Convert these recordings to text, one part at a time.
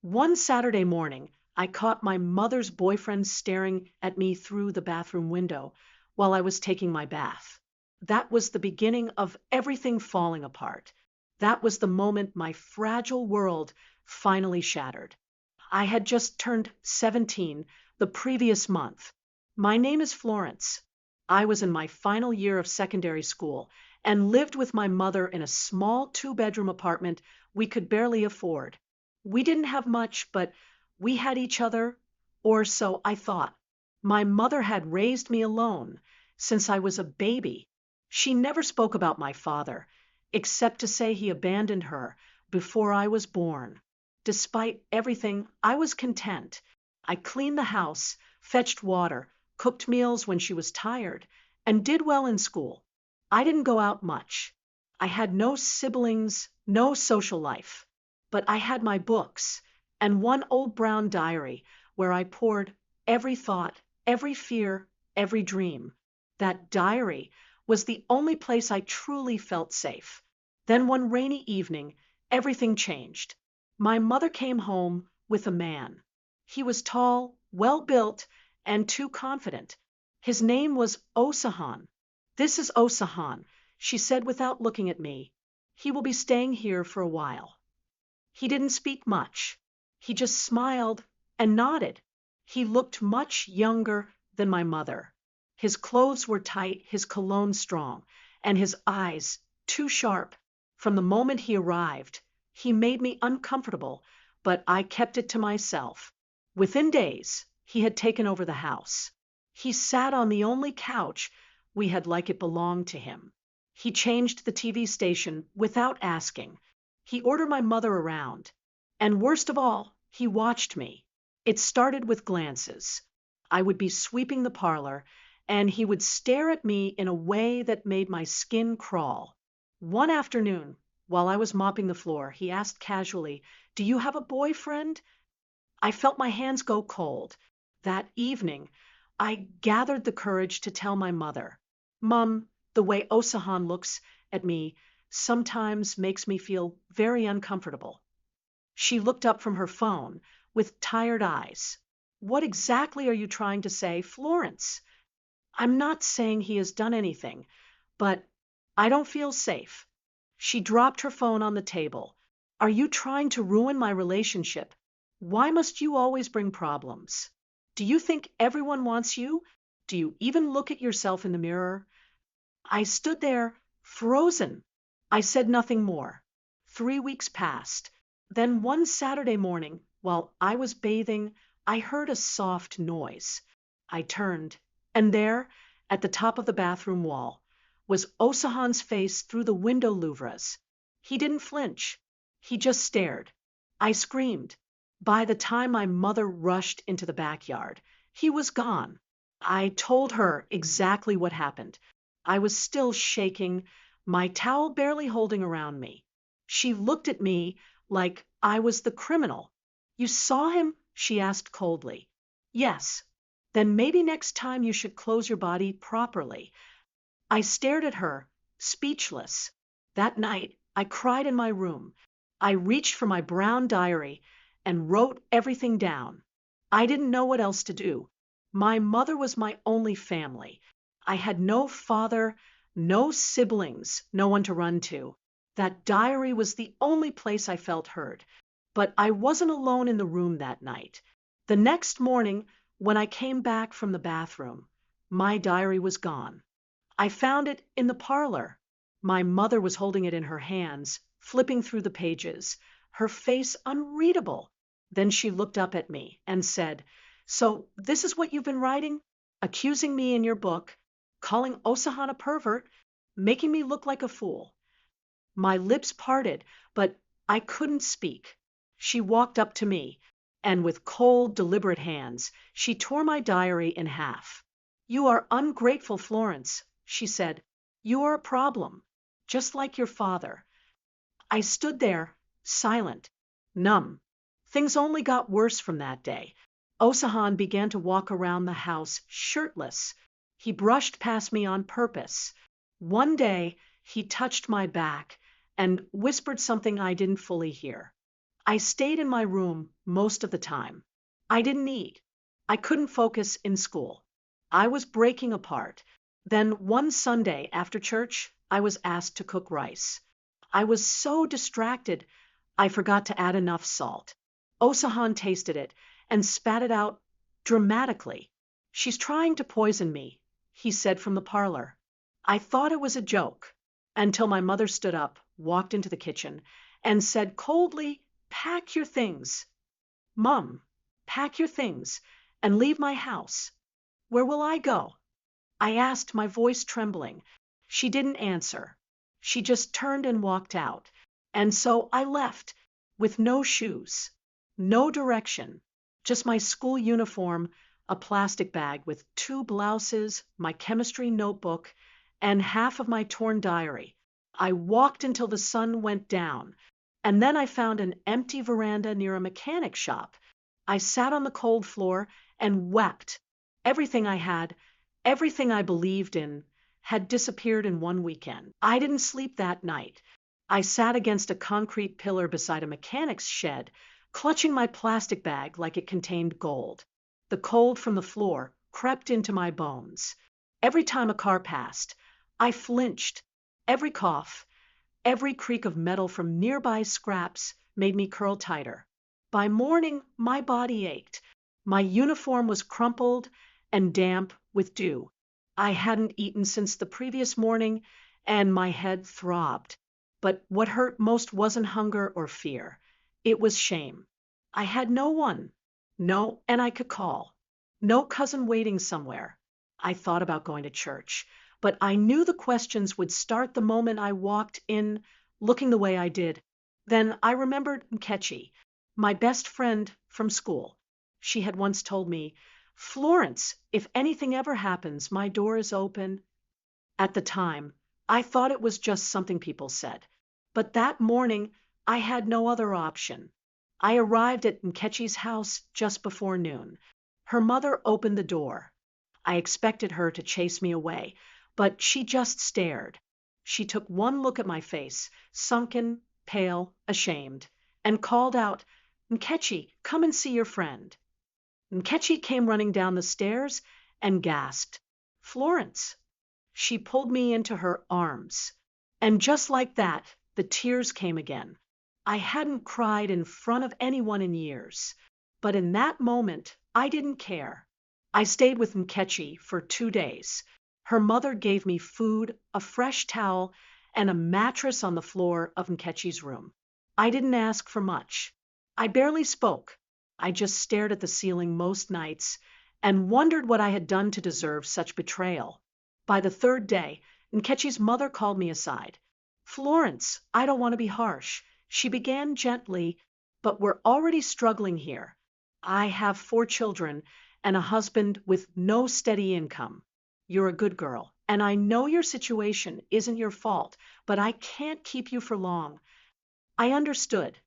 One Saturday morning, I caught my mother's boyfriend staring at me through the bathroom window while I was taking my bath. That was the beginning of everything falling apart. That was the moment my fragile world finally shattered. I had just turned 17 the previous month. My name is Florence. I was in my final year of secondary school and lived with my mother in a small two-bedroom apartment we could barely afford. We didn't have much, but we had each other, or so I thought. My mother had raised me alone since I was a baby. She never spoke about my father, except to say he abandoned her before I was born. Despite everything, I was content. I cleaned the house, fetched water, cooked meals when she was tired, and did well in school. I didn't go out much. I had no siblings, no social life. But I had my books and one old brown diary where I poured every thought, every fear, every dream. That diary was the only place I truly felt safe. Then one rainy evening, everything changed. My mother came home with a man. He was tall, well built, and too confident. His name was Osahan. This is Osahan, she said without looking at me. He will be staying here for a while. He didn't speak much. He just smiled and nodded. He looked much younger than my mother. His clothes were tight, his cologne strong, and his eyes too sharp. From the moment he arrived, he made me uncomfortable, but I kept it to myself. Within days, he had taken over the house. He sat on the only couch we had like it belonged to him. He changed the TV station without asking. He ordered my mother around. And worst of all, he watched me. It started with glances. I would be sweeping the parlor, and he would stare at me in a way that made my skin crawl. One afternoon, while I was mopping the floor, he asked casually, "Do you have a boyfriend?" I felt my hands go cold. That evening, I gathered the courage to tell my mother, "Mom, the way Osahan looks at me sometimes makes me feel very uncomfortable." She looked up from her phone with tired eyes. "What exactly are you trying to say, Florence?" "I'm not saying he has done anything, but I don't feel safe." She dropped her phone on the table. "Are you trying to ruin my relationship? Why must you always bring problems? Do you think everyone wants you? Do you even look at yourself in the mirror?" I stood there, frozen. I said nothing more. 3 weeks passed. Then one Saturday morning, while I was bathing, I heard a soft noise. I turned, and there, at the top of the bathroom wall, was Osahan's face through the window louvres. He didn't flinch. He just stared. I screamed. By the time my mother rushed into the backyard, he was gone. I told her exactly what happened. I was still shaking, my towel barely holding around me. She looked at me like I was the criminal. "You saw him?" she asked coldly. "Yes." "Then maybe next time you should close your body properly." I stared at her, speechless. That night, I cried in my room. I reached for my brown diary and wrote everything down. I didn't know what else to do. My mother was my only family. I had no father, no siblings, no one to run to. That diary was the only place I felt heard. But I wasn't alone in the room that night. The next morning, when I came back from the bathroom, my diary was gone. I found it in the parlor. My mother was holding it in her hands, flipping through the pages, her face unreadable. Then she looked up at me and said, "So this is what you've been writing? Accusing me in your book, calling Osahan a pervert, making me look like a fool." My lips parted, but I couldn't speak. She walked up to me, and with cold, deliberate hands, she tore my diary in half. "You are ungrateful, Florence," she said. "You are a problem, just like your father." I stood there, silent, numb. Things only got worse from that day. Osahan began to walk around the house shirtless. He brushed past me on purpose. One day, he touched my back and whispered something I didn't fully hear. I stayed in my room most of the time. I didn't eat. I couldn't focus in school. I was breaking apart. Then one Sunday after church, I was asked to cook rice. I was so distracted, I forgot to add enough salt. Osahan tasted it and spat it out dramatically. "She's trying to poison me," he said from the parlor. I thought it was a joke until my mother stood up, walked into the kitchen, and said coldly, "Pack your things. Mum, pack your things and leave my house." "Where will I go?" I asked, my voice trembling. She didn't answer. She just turned and walked out. And so I left, with no shoes, no direction, just my school uniform, a plastic bag with 2 blouses, my chemistry notebook, and half of my torn diary. I walked until the sun went down, and then I found an empty veranda near a mechanic shop. I sat on the cold floor and wept. Everything I had, everything I believed in, had disappeared in one weekend. I didn't sleep that night. I sat against a concrete pillar beside a mechanic's shed, clutching my plastic bag like it contained gold. The cold from the floor crept into my bones. Every time a car passed, I flinched. Every cough, every creak of metal from nearby scraps made me curl tighter. By morning, my body ached. My uniform was crumpled and damp with dew. I hadn't eaten since the previous morning, and my head throbbed. But what hurt most wasn't hunger or fear. It was shame. I had no one. No, and I could call. No cousin waiting somewhere. I thought about going to church, but I knew the questions would start the moment I walked in, looking the way I did. Then I remembered Nkechi, my best friend from school. She had once told me, "Florence, if anything ever happens, my door is open." At the time, I thought it was just something people said. But that morning, I had no other option. I arrived at Nkechi's house just before noon. Her mother opened the door. I expected her to chase me away, but she just stared. She took one look at my face, sunken, pale, ashamed, and called out, "Nkechi, come and see your friend." Nkechi came running down the stairs and gasped, "Florence." She pulled me into her arms. And just like that, the tears came again. I hadn't cried in front of anyone in years. But in that moment, I didn't care. I stayed with Nkechi for 2 days. Her mother gave me food, a fresh towel, and a mattress on the floor of Nkechi's room. I didn't ask for much. I barely spoke. I just stared at the ceiling most nights and wondered what I had done to deserve such betrayal. By the 3rd day, Nkechi's mother called me aside. "Florence, I don't want to be harsh," she began gently, "but we're already struggling here. I have 4 children and a husband with no steady income. You're a good girl, and I know your situation isn't your fault, but I can't keep you for long." I understood,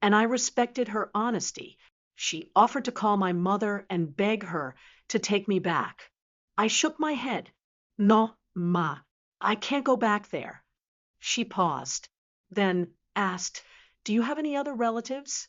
and I respected her honesty. She offered to call my mother and beg her to take me back. I shook my head. "No, ma, I can't go back there." She paused, then asked, "Do you have any other relatives?"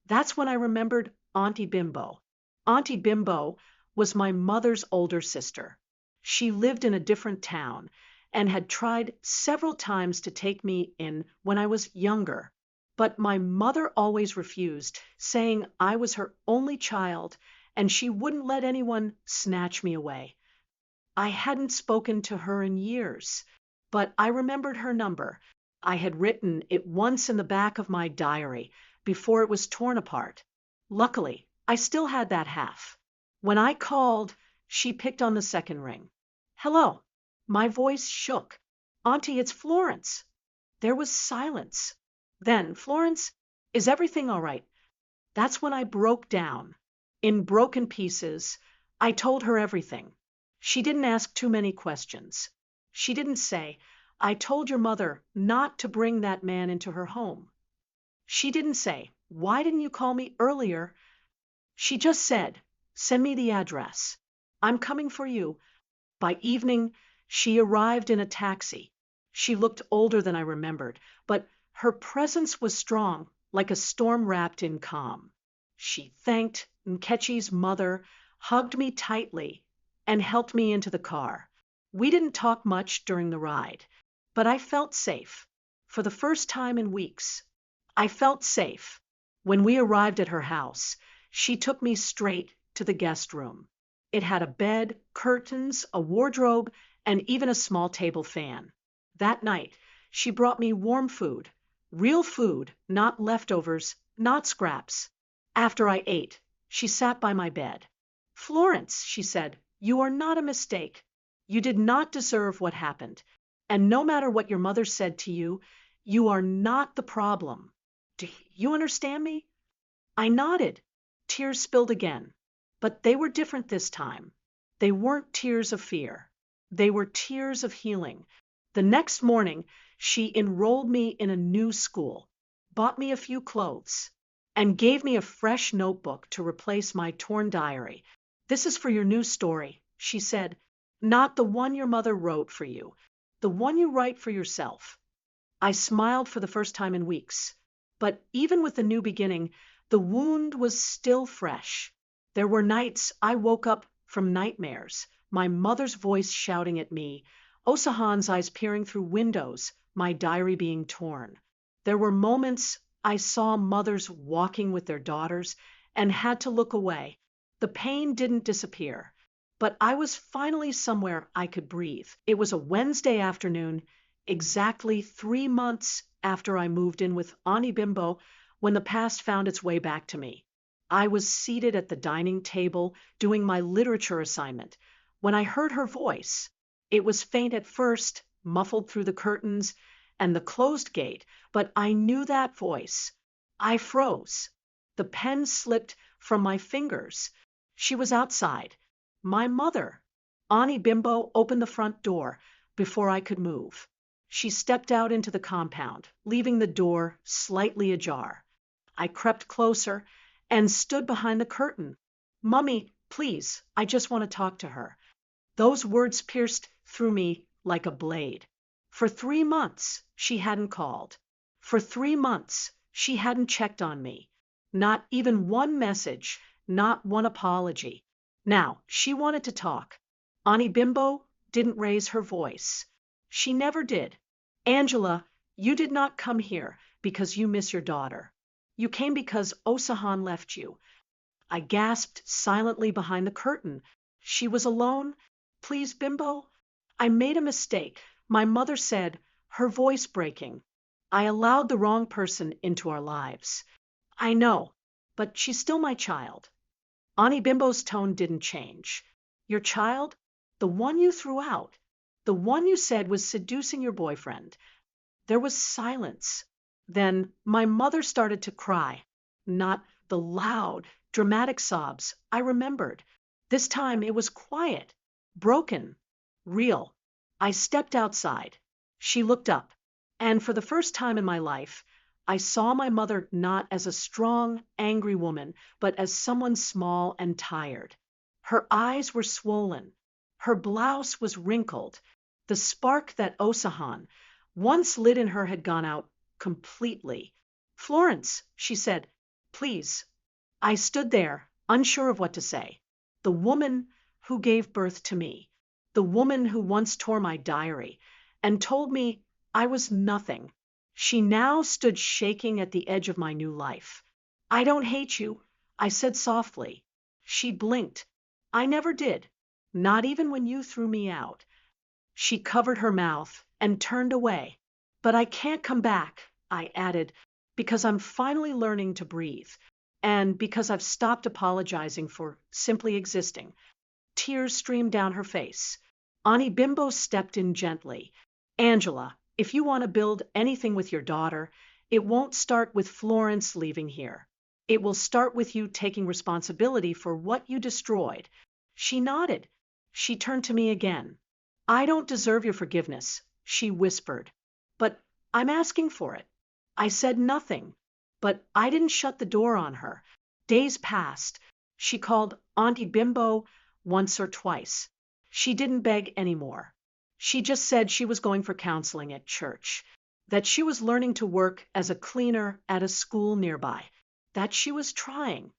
That's when I remembered Auntie Bimbo. Auntie Bimbo was my mother's older sister. She lived in a different town and had tried several times to take me in when I was younger. But my mother always refused, saying I was her only child and she wouldn't let anyone snatch me away. I hadn't spoken to her in years, but I remembered her number. I had written it once in the back of my diary before it was torn apart. Luckily, I still had that half. When I called, she picked on the second ring. "Hello." My voice shook. "Auntie, it's Florence." There was silence. Then, "Florence, is everything all right?" That's when I broke down. In broken pieces, I told her everything. She didn't ask too many questions. She didn't say, "I told your mother not to bring that man into her home." She didn't say, "Why didn't you call me earlier?" She just said, "Send me the address. I'm coming for you." By evening, she arrived in a taxi. She looked older than I remembered, but her presence was strong, like a storm wrapped in calm. She thanked Nkechi's mother, hugged me tightly, and helped me into the car. We didn't talk much during the ride, but I felt safe. For the first time in weeks, I felt safe. When we arrived at her house, she took me straight to the guest room. It had a bed, curtains, a wardrobe, and even a small table fan. That night, she brought me warm food, real food, not leftovers, not scraps. After I ate, she sat by my bed. "Florence," she said, "you are not a mistake. You did not deserve what happened. And no matter what your mother said to you, you are not the problem. Do you understand me?" I nodded. Tears spilled again. But they were different this time. They weren't tears of fear. They were tears of healing. The next morning, she enrolled me in a new school, bought me a few clothes, and gave me a fresh notebook to replace my torn diary. "This is for your new story," she said. "Not the one your mother wrote for you, the one you write for yourself." I smiled for the first time in weeks. But even with the new beginning, the wound was still fresh. There were nights I woke up from nightmares, my mother's voice shouting at me, Osahan's eyes peering through windows, my diary being torn. There were moments I saw mothers walking with their daughters and had to look away. The pain didn't disappear, but I was finally somewhere I could breathe. It was a Wednesday afternoon, exactly 3 months after I moved in with Auntie Bimbo, when the past found its way back to me. I was seated at the dining table doing my literature assignment when I heard her voice. It was faint at first, muffled through the curtains and the closed gate, but I knew that voice. I froze. The pen slipped from my fingers. She was outside. My mother. Auntie Bimbo opened the front door before I could move. She stepped out into the compound, leaving the door slightly ajar. I crept closer and stood behind the curtain. "Mummy, please, I just want to talk to her." Those words pierced through me like a blade. For 3 months, she hadn't called. For 3 months, she hadn't checked on me. Not even one message, not one apology. Now, she wanted to talk. Auntie Bimbo didn't raise her voice. She never did. "Angela, you did not come here because you miss your daughter. You came because Osahan left you." I gasped silently behind the curtain. "She was alone? Please, Bimbo." "I made a mistake," my mother said, her voice breaking. "I allowed the wrong person into our lives." "I know, but she's still my child." Auntie Bimbo's tone didn't change. "Your child? The one you threw out? The one you said was seducing your boyfriend?" There was silence. Then my mother started to cry. Not the loud, dramatic sobs I remembered. This time it was quiet, broken, real. I stepped outside. She looked up, and for the first time in my life, I saw my mother not as a strong, angry woman, but as someone small and tired. Her eyes were swollen. Her blouse was wrinkled. The spark that Osahan once lit in her had gone out completely. "Florence," she said, "please." I stood there, unsure of what to say. The woman who gave birth to me, the woman who once tore my diary and told me I was nothing. She now stood shaking at the edge of my new life. "I don't hate you," I said softly. She blinked. "I never did, not even when you threw me out." She covered her mouth and turned away. "But I can't come back," I added, "because I'm finally learning to breathe, and because I've stopped apologizing for simply existing." Tears streamed down her face. Auntie Bimbo stepped in gently. "Angela, if you want to build anything with your daughter, it won't start with Florence leaving here. It will start with you taking responsibility for what you destroyed." She nodded. She turned to me again. "I don't deserve your forgiveness," she whispered, "but I'm asking for it." I said nothing, but I didn't shut the door on her. Days passed. She called Auntie Bimbo once or twice. She didn't beg anymore. She just said she was going for counseling at church. that she was learning to work as a cleaner at a school nearby, that she was trying.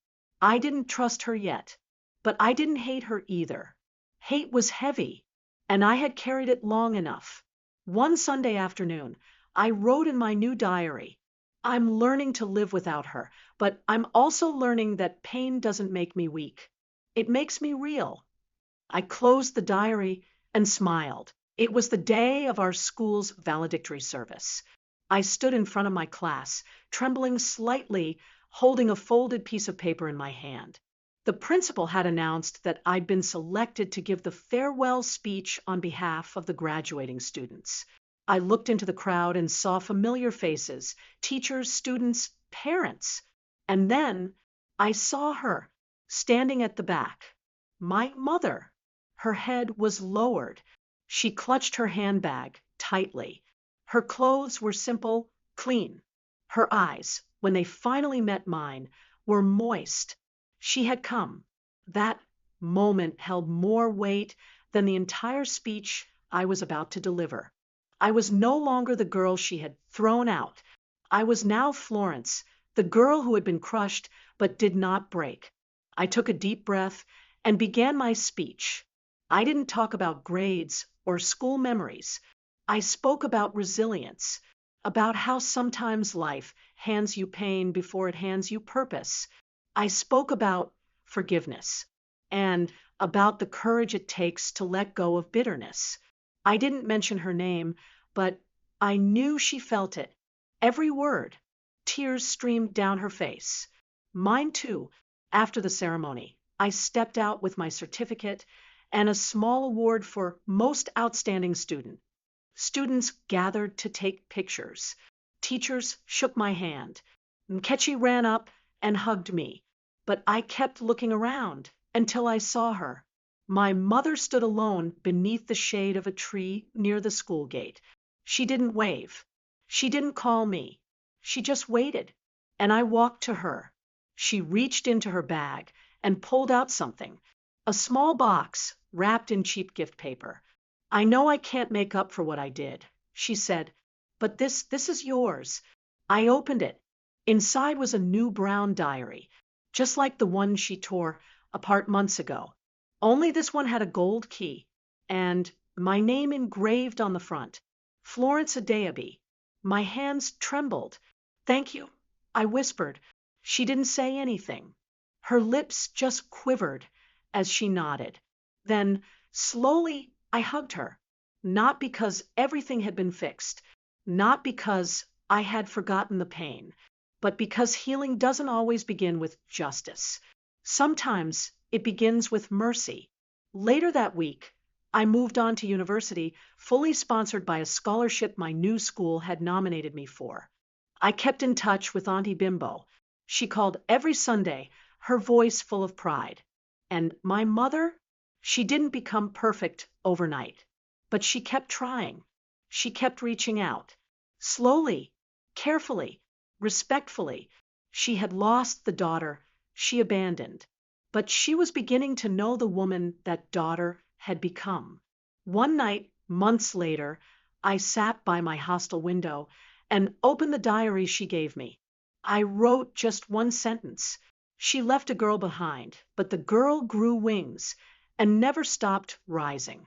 I didn't trust her yet, but I didn't hate her either. Hate was heavy, and I had carried it long enough. One Sunday afternoon, I wrote in my new diary, I'm learning to live without her, but I'm also learning that pain doesn't make me weak. It makes me real. I closed the diary and smiled. It was the day of our school's valedictory service. I stood in front of my class, trembling slightly, holding a folded piece of paper in my hand. The principal had announced that I'd been selected to give the farewell speech on behalf of the graduating students. I looked into the crowd and saw familiar faces, teachers, students, parents. And then I saw her, standing at the back. My mother. Her head was lowered. She clutched her handbag tightly. Her clothes were simple, clean. Her eyes, when they finally met mine, were moist. She had come. That moment held more weight than the entire speech I was about to deliver. I was no longer the girl she had thrown out. I was now Florence, the girl who had been crushed but did not break. I took a deep breath and began my speech. I didn't talk about grades or school memories. I spoke about resilience, about how sometimes life hands you pain before it hands you purpose. I spoke about forgiveness and about the courage it takes to let go of bitterness. I didn't mention her name, but I knew she felt it. Every word. Tears streamed down her face. Mine too. After the ceremony, I stepped out with my certificate and a small award for most outstanding student. Students gathered to take pictures. Teachers shook my hand. Nkechi ran up and hugged me, but I kept looking around until I saw her. My mother stood alone beneath the shade of a tree near the school gate. She didn't wave. She didn't call me. She just waited, and I walked to her. She reached into her bag and pulled out something, a small box wrapped in cheap gift paper. I know I can't make up for what I did, she said, but this is yours. I opened it. Inside was a new brown diary, just like the one she tore apart months ago. Only this one had a gold key, and my name engraved on the front, Florence Adeaby. My hands trembled. Thank you, I whispered. She didn't say anything. Her lips just quivered as she nodded. Then, slowly, I hugged her, not because everything had been fixed, not because I had forgotten the pain, but because healing doesn't always begin with justice. Sometimes it begins with mercy. Later that week, I moved on to university, fully sponsored by a scholarship my new school had nominated me for. I kept in touch with Auntie Bimbo. She called every Sunday, her voice full of pride. And my mother? She didn't become perfect overnight, but she kept trying. She kept reaching out. Slowly, carefully, respectfully. She had lost the daughter she abandoned, but she was beginning to know the woman that daughter had become. One night, months later, I sat by my hostel window and opened the diary she gave me. I wrote just one sentence. She left a girl behind, but the girl grew wings and never stopped rising.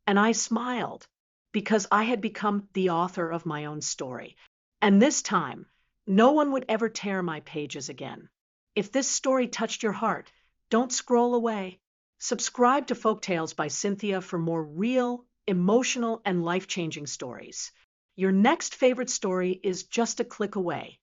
And I smiled because I had become the author of my own story. And this time, no one would ever tear my pages again. If this story touched your heart, don't scroll away. Subscribe to Folktales by Cynthia for more real, emotional, and life-changing stories. Your next favorite story is just a click away.